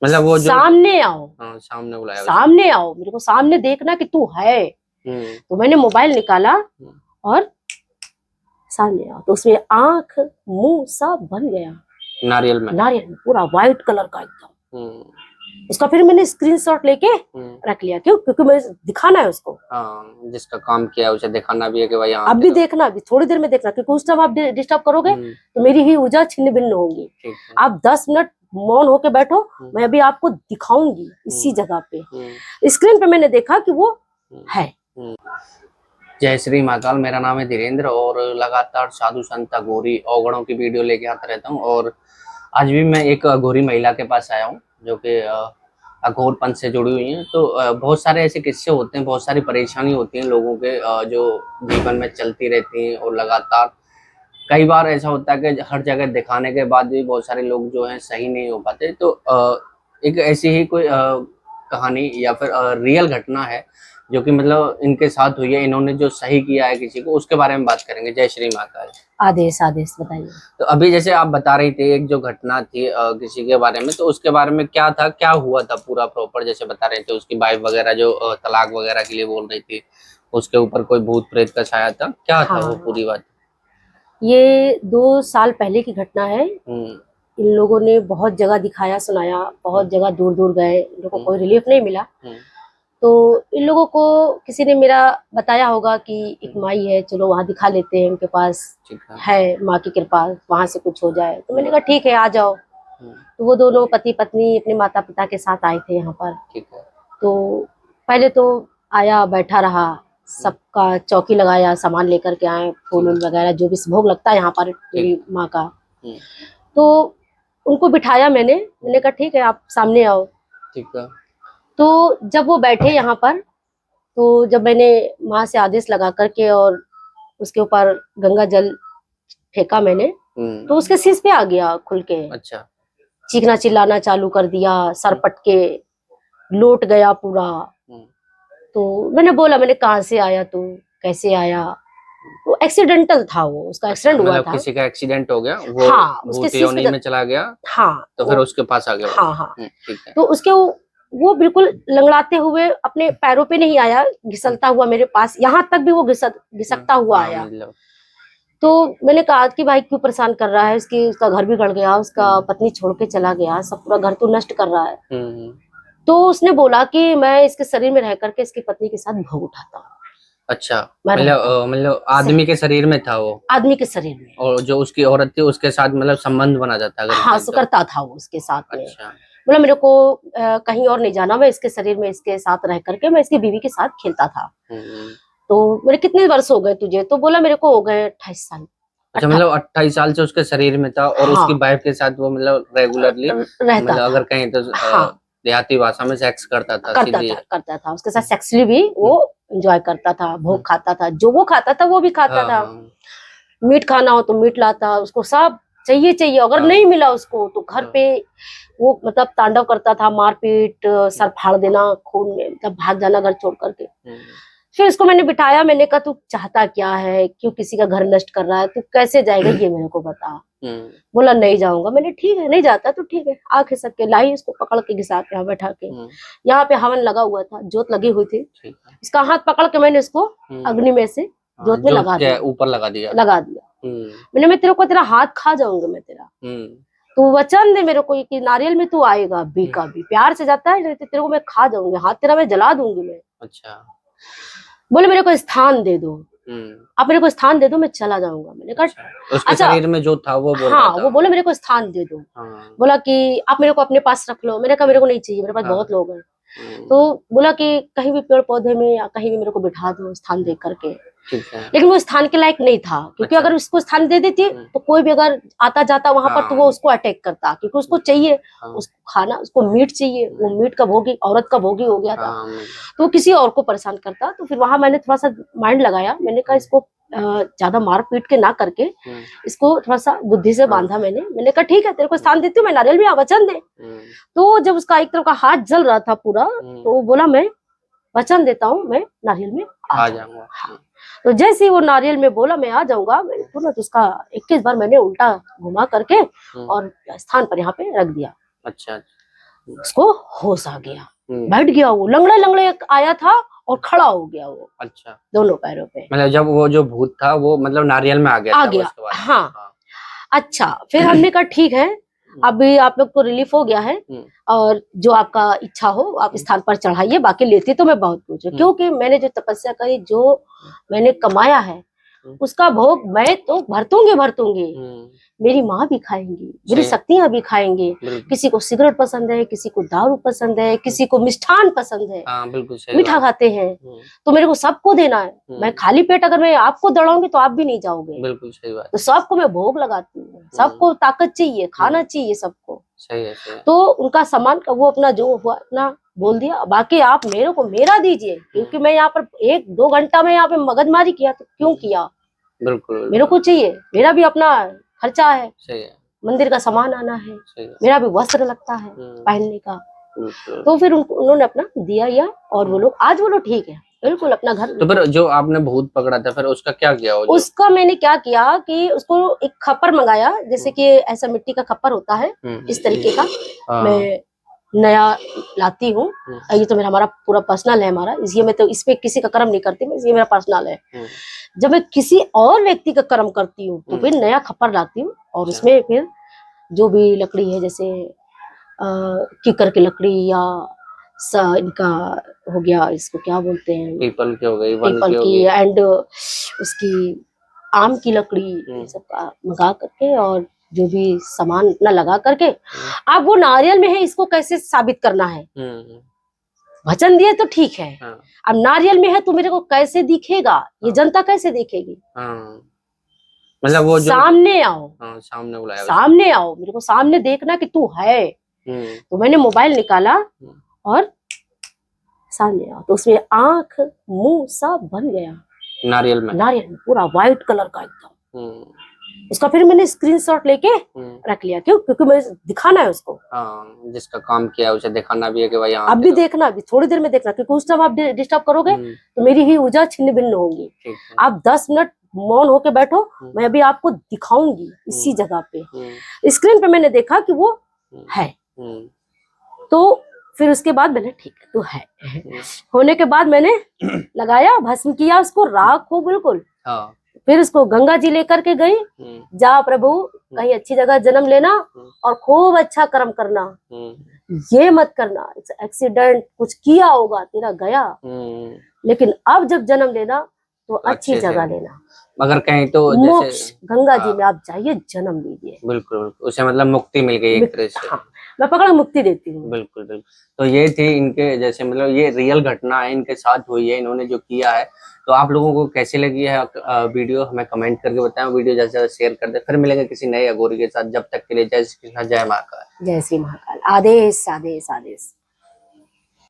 मतलब वो जो सामने आओ, हाँ, सामने बुलाया सामने आओ, मेरे को सामने देखना कि तू है। तो मैंने मोबाइल निकाला और सामने आओ, तो उसमें आंख मुंह सब बन गया, नारियल में नारियल में पूरा व्हाइट कलर का एकदम। उसका फिर मैंने स्क्रीनशॉट लेके रख लिया, क्यों? क्योंकि मैं दिखाना है उसको। हाँ, जिसका काम किया है उसे दिखाना भी है कि भाई हाँ अब भी देखना, अभी थोड़ी देर में देखना, क्योंकि उस टाइम आप डिस्टर्ब करोगे तो मेरी ही ऊर्जा छिन्न भिन्न होगी। आप 10 मिनट मौन होके बैठो, मैं अभी आपको दिखाऊंगी इसी जगह पे। स्क्रीन पे मैंने देखा कि वो है। जय श्री महाकाल। मेरा नाम है धीरेन्द्र और लगातार साधु संत अघोरी अवगुणों की वीडियो लेके आता रहता हूँ। और आज भी मैं एक अघोरी महिला के पास आया हूँ जो कि अघोरपन से जुड़ी हुई हैं। तो बहुत सारे ऐसे किस्से होते हैं, बहुत सारी परेशानी होती हैं लोगों के जो जीवन में चलती रहती हैं। और लगातार कई बार ऐसा होता है कि हर जगह दिखाने के बाद भी बहुत सारे लोग जो हैं सही नहीं हो पाते। तो एक ऐसी ही कोई कहानी या फिर रियल घटना है जो कि मतलब इनके साथ हुई है, इन्होंने जो सही किया है किसी को, उसके बारे में बात करेंगे। जय श्री महाकाल। आदेश आदेश बताइए। तो अभी जैसे आप बता रही थी एक जो घटना थी किसी के बारे में, तो उसके बारे में क्या था, क्या हुआ था पूरा प्रॉपर? जैसे बता रहे थे उसकी वाइफ वगैरह जो तलाक वगैरह के लिए बोल रही थी, उसके ऊपर कोई भूत प्रेत का छाया था, क्या था वो पूरी बात? ये 2 साल पहले की घटना है। इन लोगों ने बहुत जगह दिखाया सुनाया, बहुत जगह दूर दूर गए, इन लोगों को कोई रिलीफ नहीं मिला। तो इन लोगों को किसी ने मेरा बताया होगा कि एक माई है, चलो वहाँ दिखा लेते हैं, उनके पास है माँ की कृपा, वहां से कुछ हो जाए। तो मैंने कहा ठीक है आ जाओ। तो वो दोनों पति पत्नी अपने माता पिता के साथ आए थे यहाँ पर। तो पहले तो आया, बैठा रहा, सबका चौकी लगाया, सामान लेकर के आए, फूल वगैरह जो भी भोग लगता है यहाँ पर मेरी माँ का। तो उनको बिठाया मैंने कहा ठीक है आप सामने आओ। ठीक है। तो जब वो बैठे यहाँ पर, तो जब मैंने माँ से आदेश लगा करके और उसके ऊपर गंगा जल फेंका मैंने, तो उसके शीश पे आ गया खुल के। अच्छा। चीखना चिल्लाना चालू कर दिया, सर पटके, लौट गया पूरा। तो मैंने बोला, मैंने कहाँ से आया तू, कैसे आया? वो एक्सीडेंटल था, वो उसका एक्सीडेंट हुआ था। किसी का एक्सीडेंट हो गया, वो हाँ, उसके योनि में चला गया। हाँ, तो फिर उसके पास आ गया। हाँ हाँ। ठीक है। तो उसके वो बिल्कुल लंगड़ाते हुए अपने पैरों पे नहीं आया, घिसलता हुआ मेरे पास, यहाँ तक भी वो घिसकता हुआ आया। तो मैंने कहा कि भाई क्यों परेशान कर रहा है, उसका घर भी गड़ गया, उसका पत्नी छोड़ के चला गया, सब पूरा घर तो नष्ट कर रहा है। तो उसने बोला कि मैं इसके शरीर में रह करके इसकी पत्नी के साथ भोग उठाता हूँ। अच्छा, मतलब आदमी के शरीर में था वो? आदमी के शरीर में। और जो उसकी औरत थी उसके साथ मतलब संबंध बना जाता है? हाँ, करता था वो उसके साथ में। अच्छा। बोला मेरे को कहीं और नहीं जाना, मैं इसके शरीर में इसके साथ रह करके मैं इसकी बीवी के साथ खेलता था। तो मेरे कितने वर्ष हो गए तुझे? तो बोला मेरे को हो गए 28 साल। अच्छा, मतलब 28 साल से उसके शरीर में था। और उसकी वाइफ के साथ वो मतलब रेगुलरली मतलब अगर कहीं तो देहाती भाषा में सेक्स करता था? करता था उसके साथ सेक्सुअली भी वो एंजॉय करता था, भोग खाता था, जो वो खाता था वो भी खाता था। मीट खाना हो तो मीट लाता, उसको सब चाहिए। अगर नहीं मिला उसको तो घर पे वो मतलब तांडव करता था, मारपीट, सर फाड़ देना, खून में मतलब भाग जाना घर छोड़ करके। फिर इसको मैंने बिठाया, मैंने कहा तू चाहता क्या है, क्यों किसी का घर नष्ट कर रहा है, तू कैसे जाएगा ये मेरे को बता। बोला नहीं जाऊंगा। मैंने ठीक है नहीं जाता तो ठीक है, आ खिसक के लाई, इसको पकड़ के घिसा के यहाँ बैठा के, यहाँ पे हवन लगा हुआ था, जोत लगी हुई थी, इसका हाथ पकड़ के मैंने इसको अग्नि में से जोत में लगा दिया, ऊपर लगा दिया। मैं तेरा हाथ खा जाऊंगा मैं तेरा, तू वचन दे मेरे को कि नारियल में तू आएगा, बी का भी प्यार से जाता है, नहीं तो तेरे को मैं खा जाऊंगी, हाथ तेरा मैं जला दूंगी मैं। अच्छा। बोले मेरे को स्थान दे दो, आप मेरे को स्थान दे दो, मैं चला जाऊंगा। मैंने कहा उसके शरीर में जो था वो बोल रहा था। वो बोले मेरे को स्थान दे दो। बोला कि आप मेरे को अपने पास रख लो। मैंने कहा मेरे को नहीं चाहिए, मेरे पास बहुत लोग हैं। तो बोला कि कहीं भी पेड़ पौधे में या कहीं भी मेरे को बिठा दो स्थान दे करके। लेकिन वो स्थान के लायक नहीं था, क्योंकि अगर उसको स्थान दे देती तो कोई भी अगर आता जाता वहां पर तो वो उसको अटैक करता, क्योंकि उसको चाहिए, उसको खाना, उसको मीट चाहिए, वो मीट का भोगी, औरत का भोगी हो गया था, तो वो किसी और को परेशान करता। तो फिर वहां मैंने थोड़ा सा माइंड लगाया, मैंने कहा इसको ज्यादा मार पीट के ना करके इसको थोड़ा सा बुद्धि से बांधा। मैंने कहा ठीक है तेरे को स्थान देती हूँ मैं, नारियल भी वचन दे। तो जब उसका एक तरफ का हाथ जल रहा था पूरा, तो वो बोला मैं वचन देता हूँ मैं नारियल में आ जाऊंगा। तो जैसे ही वो नारियल में बोला मैं आ जाऊंगा, मैंने तुरंत उसका 21 बार मैंने उल्टा घुमा करके और स्थान पर यहाँ पे रख दिया। अच्छा। उसको होश आ गया, बैठ गया, वो लंगड़े लंगड़े आया था और खड़ा हो गया वो अच्छा, दोनों पैरों पे। मतलब जब वो जो भूत था वो मतलब नारियल में आ गया आ था वो गया, उसके बाद? हाँ। अच्छा, फिर हमने कहा ठीक है, अभी आप लोग को रिलीफ हो गया है और जो आपका इच्छा हो आप स्थान पर चढ़ाइए, बाकी लेती तो मैं बहुत कुछ हूँ, क्योंकि मैंने जो तपस्या करी, जो मैंने कमाया है उसका भोग मैं तो भरतूंगी। मेरी माँ भी खाएंगी, मेरी शक्तियां भी खाएंगी। किसी को सिगरेट पसंद है, किसी को दारू पसंद है, किसी को मिष्ठान पसंद है, बिल्कुल सही मीठा खाते हैं, तो मेरे को सबको देना है। मैं खाली पेट अगर मैं आपको दौड़ाऊंगी तो आप भी नहीं जाओगे। बिल्कुल सही बात। तो सबको मैं भोग लगाती हूँ, सबको ताकत चाहिए, खाना चाहिए सबको। सही है, सही है। तो उनका सामान का वो अपना जो हुआ अपना बोल दिया, बाकी आप मेरे को मेरा दीजिए, क्योंकि मैं यहाँ पर 1-2 घंटा में यहाँ पे मगजमारी किया तो क्यों किया, बिल्कुल मेरे को चाहिए, मेरा भी अपना खर्चा है, सही है, मंदिर का सामान आना है, सही है, मेरा भी वस्त्र लगता है पहनने का। बिल्कुल। तो फिर उन्होंने अपना दिया या, और वो लोग आज वो लोग ठीक है, बिल्कुल अपना घर। तो फिर जो आपने भूत पकड़ा था फिर उसका क्या किया? उसका मैंने क्या किया कि उसको एक खप्पर मंगाया, जैसे कि ऐसा मिट्टी का खप्पर होता है इस तरीके का, मैं नया लाती हूँ। ये तो मेरा हमारा पूरा पर्सनल है हमारा, इसलिए मैं तो इसमें किसी का कर्म नहीं करती, मैं ये मेरा पर्सनल है। जब मैं किसी और व्यक्ति का कर्म करती हूँ तो फिर नया खप्पर लाती हूँ और उसमें फिर जो भी लकड़ी है, जैसे कीकर की लकड़ी या इनका हो गया, इसको क्या बोलते हैं, पीपल की हो गई, वन पीपल की, एंड उसकी आम की लकड़ी, ये सब का मंगा करके और जो भी सामान अपना लगा करके, अब वो नारियल में है, इसको कैसे साबित करना है, वचन दिए तो ठीक है, अब नारियल में है तो मेरे को कैसे दिखेगा, ये जनता कैसे देखेगी? मतलब वो जो सामने आओ, सामने बुलाया, सामने आओ, मेरे को सामने देखना कि तू है। तो मैंने मोबाइल निकाला और सामने आओ, तो उसमें आंख मुंह सब बन गया नारियल में पूरा व्हाइट कलर का एकदम। उसका फिर मैंने स्क्रीनशॉट लेके रख लिया, क्यों? क्योंकि मुझे दिखाना है उसको, जिसका काम किया उसे दिखाना भी है कि भाई अब भी देखना, अभी थोड़ी देर में देखना, क्योंकि उस टाइम आप डिस्टर्ब करोगे तो मेरी ही ऊर्जा छिन्न भिन्न होगी। आप 10 मिनट मौन होके बैठो, मैं अभी आपको दिखाऊंगी इसी जगह पे। स्क्रीन पे मैंने देखा कि वो है, तो फिर उसके बाद मैंने ठीक है तो है होने के बाद मैंने लगाया, भस्म किया उसको, राख हो बिल्कुल। फिर उसको गंगा जी लेकर के गई, जा प्रभु कहीं अच्छी जगह जन्म लेना और खूब अच्छा कर्म करना, ये मत करना एक्सीडेंट कुछ किया होगा तेरा गया, लेकिन अब जब जन्म लेना तो अच्छी जगह लेना, अगर कहीं तो मोक्ष गंगा जी में आप जाइए, जन्म लीजिए। बिल्कुल, उसे मतलब मुक्ति मिल गई एक तरह से। मैं पकड़ मुक्ति देती हूँ। बिल्कुल बिल्कुल। तो ये थी इनके, जैसे मतलब ये रियल घटना है, इनके साथ हुई है, इन्होंने जो किया है। तो आप लोगों को कैसी लगी है वीडियो, हमें कमेंट करके बताएं, वीडियो ज्यादा से ज्यादा शेयर कर दे। फिर मिलेंगे किसी नए अघोरी के साथ, जब तक के लिए जय श्री कृष्ण, जय महाकाल। जय श्री महाकाल। आदेश आदेश आदेश।